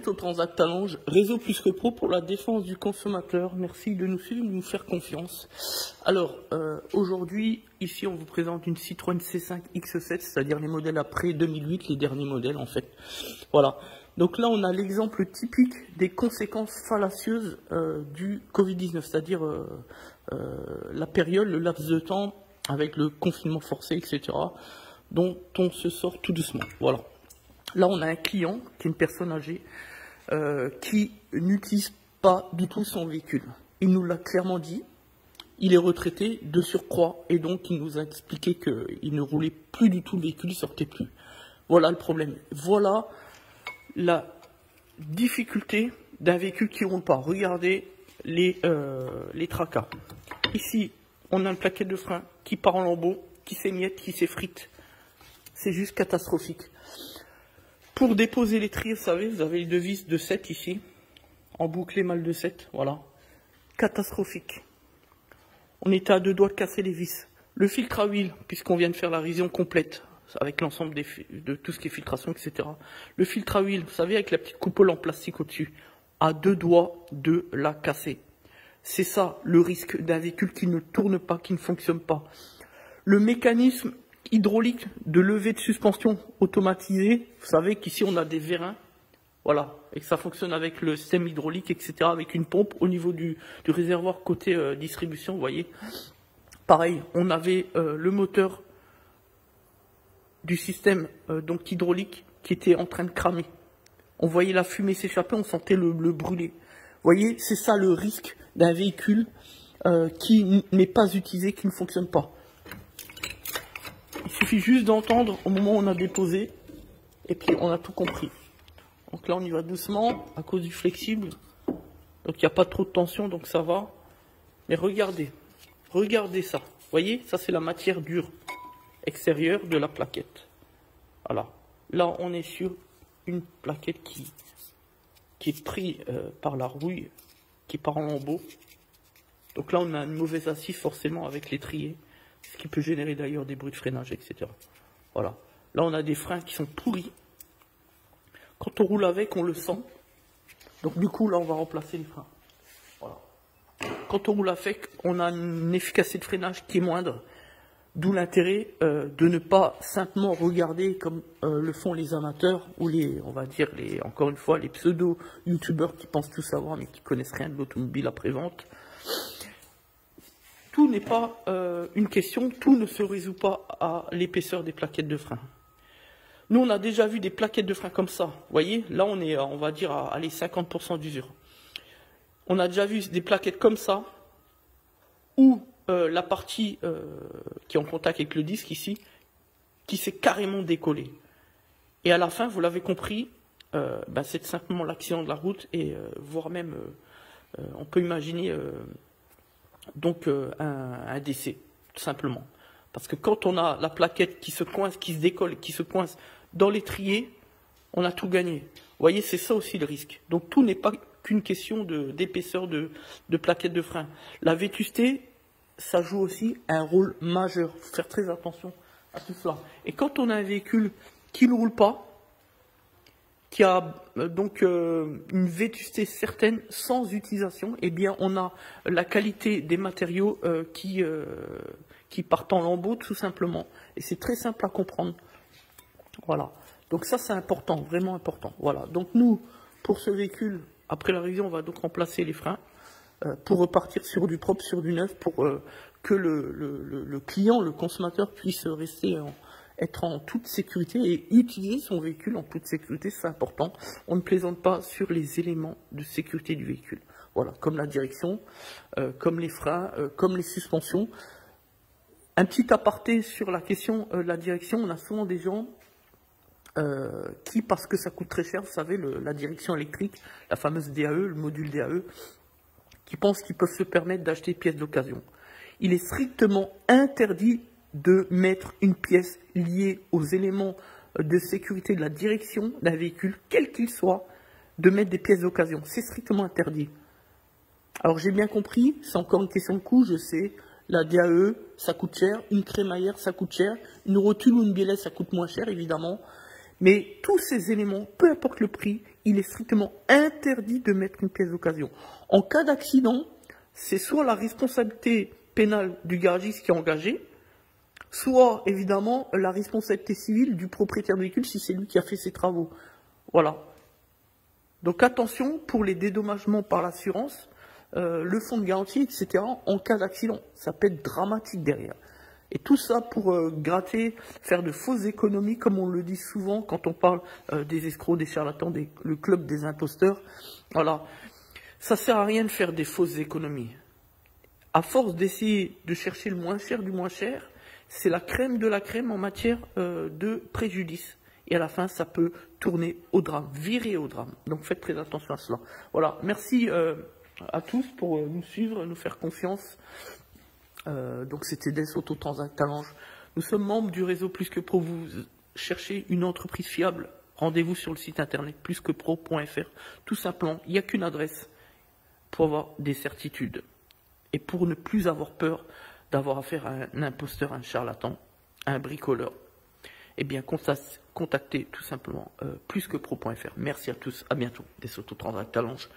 Au Transact Talange, réseau plus que pro pour la défense du consommateur. Merci de nous suivre, de nous faire confiance. Alors, aujourd'hui, ici, on vous présente une Citroën C5 X7, c'est-à-dire les modèles après 2008, les derniers modèles en fait. Voilà. Donc là, on a l'exemple typique des conséquences fallacieuses du Covid-19, c'est-à-dire la période, le laps de temps avec le confinement forcé, etc., dont on se sort tout doucement. Voilà. Là, on a un client qui est une personne âgée qui n'utilise pas du tout son véhicule. Il nous l'a clairement dit. Il est retraité de surcroît et donc il nous a expliqué qu'il ne roulait plus du tout le véhicule, il ne sortait plus. Voilà le problème. Voilà la difficulté d'un véhicule qui ne roule pas. Regardez les tracas. Ici, on a une plaquette de frein qui part en lambeaux, qui s'émiette, qui s'effrite. C'est juste catastrophique. Pour déposer les tris, vous savez, vous avez les deux vis de 7 ici, en bouclé mal de 7, voilà. Catastrophique. On était à deux doigts de casser les vis. Le filtre à huile, puisqu'on vient de faire la révision complète, avec l'ensemble de tout ce qui est filtration, etc. Le filtre à huile, vous savez, avec la petite coupole en plastique au-dessus, à deux doigts de la casser. C'est ça, le risque d'un véhicule qui ne tourne pas, qui ne fonctionne pas. Le mécanisme hydraulique de levée de suspension automatisé, vous savez qu'ici on a des vérins, voilà, et que ça fonctionne avec le système hydraulique, etc., avec une pompe au niveau du réservoir côté distribution, vous voyez. Pareil, on avait le moteur du système donc hydraulique qui était en train de cramer. On voyait la fumée s'échapper, on sentait le brûler. Vous voyez, c'est ça le risque d'un véhicule qui n'est pas utilisé, qui ne fonctionne pas. Il suffit juste d'entendre au moment où on a déposé, et puis on a tout compris. Donc là, on y va doucement, à cause du flexible. Donc il n'y a pas trop de tension, donc ça va. Mais regardez, regardez ça. Vous voyez, ça c'est la matière dure extérieure de la plaquette. Voilà. Là, on est sur une plaquette qui est prise par la rouille, qui part en lambeaux. Donc là, on a une mauvaise assise forcément avec l'étrier. Ce qui peut générer d'ailleurs des bruits de freinage, etc. Voilà. Là, on a des freins qui sont pourris. Quand on roule avec, on le sent. Donc du coup, là, on va remplacer les freins. Voilà. Quand on roule avec, on a une efficacité de freinage qui est moindre. D'où l'intérêt de ne pas simplement regarder comme le font les amateurs ou on va dire, encore une fois, les pseudo-youtubeurs qui pensent tout savoir mais qui connaissent rien de l'automobile après-vente. Tout n'est pas une question, tout ne se résout pas à l'épaisseur des plaquettes de frein. Nous, on a déjà vu des plaquettes de frein comme ça. Vous voyez, là, on est, on va dire, à 50% d'usure. On a déjà vu des plaquettes comme ça, où la partie qui est en contact avec le disque ici, qui s'est carrément décollée. Et à la fin, vous l'avez compris, c'est simplement l'accident de la route, et voire même, on peut imaginer... donc un décès, tout simplement. Parce que quand on a la plaquette qui se coince, qui se décolle, qui se coince dans l'étrier, on a tout gagné. Vous voyez, c'est ça aussi le risque. Donc tout n'est pas qu'une question d'épaisseur de plaquette de frein. La vétusté, ça joue aussi un rôle majeur. Il faut faire très attention à tout cela. Et quand on a un véhicule qui ne roule pas, qui a donc une vétusté certaine sans utilisation, eh bien on a la qualité des matériaux qui partent en lambeaux tout simplement. Et c'est très simple à comprendre. Voilà. Donc ça c'est important, vraiment important. Voilà. Donc nous, pour ce véhicule, après la révision, on va donc remplacer les freins pour repartir sur du propre, sur du neuf, pour que le client, le consommateur puisse rester être en toute sécurité et utiliser son véhicule en toute sécurité, c'est important. On ne plaisante pas sur les éléments de sécurité du véhicule. Voilà, comme la direction, comme les freins, comme les suspensions. Un petit aparté sur la question de la direction, on a souvent des gens qui, parce que ça coûte très cher, vous savez, la direction électrique, la fameuse DAE, le module DAE, qui pensent qu'ils peuvent se permettre d'acheter des pièces d'occasion. Il est strictement interdit de mettre une pièce liée aux éléments de sécurité de la direction d'un véhicule, quel qu'il soit, de mettre des pièces d'occasion. C'est strictement interdit. Alors j'ai bien compris, c'est encore une question de coût, je sais, la DAE, ça coûte cher, une crémaillère, ça coûte cher, une rotule ou une biellette, ça coûte moins cher, évidemment. Mais tous ces éléments, peu importe le prix, il est strictement interdit de mettre une pièce d'occasion. En cas d'accident, c'est soit la responsabilité pénale du garagiste qui est engagé, soit évidemment la responsabilité civile du propriétaire du véhicule si c'est lui qui a fait ses travaux. Voilà. Donc attention pour les dédommagements par l'assurance, le fonds de garantie, etc. en cas d'accident. Ça peut être dramatique derrière. Et tout ça pour gratter, faire de fausses économies, comme on le dit souvent quand on parle des escrocs, des charlatans, le club des imposteurs. Voilà. Ça sert à rien de faire des fausses économies. À force d'essayer de chercher le moins cher du moins cher, c'est la crème de la crème en matière de préjudice. Et à la fin, ça peut tourner au drame, virer au drame. Donc faites très attention à cela. Voilà, merci à tous pour nous suivre, nous faire confiance. Donc c'était Des Autotransact Talange. Nous sommes membres du réseau Plus que Pro. Vous cherchez une entreprise fiable, rendez-vous sur le site internet plusquepro.fr. Tout simplement, il n'y a qu'une adresse pour avoir des certitudes. Et pour ne plus avoir peur d'avoir affaire à un imposteur, un charlatan, un bricoleur, eh bien, contactez tout simplement plusquepro.fr. Merci à tous, à bientôt. Des Autotransact Talange.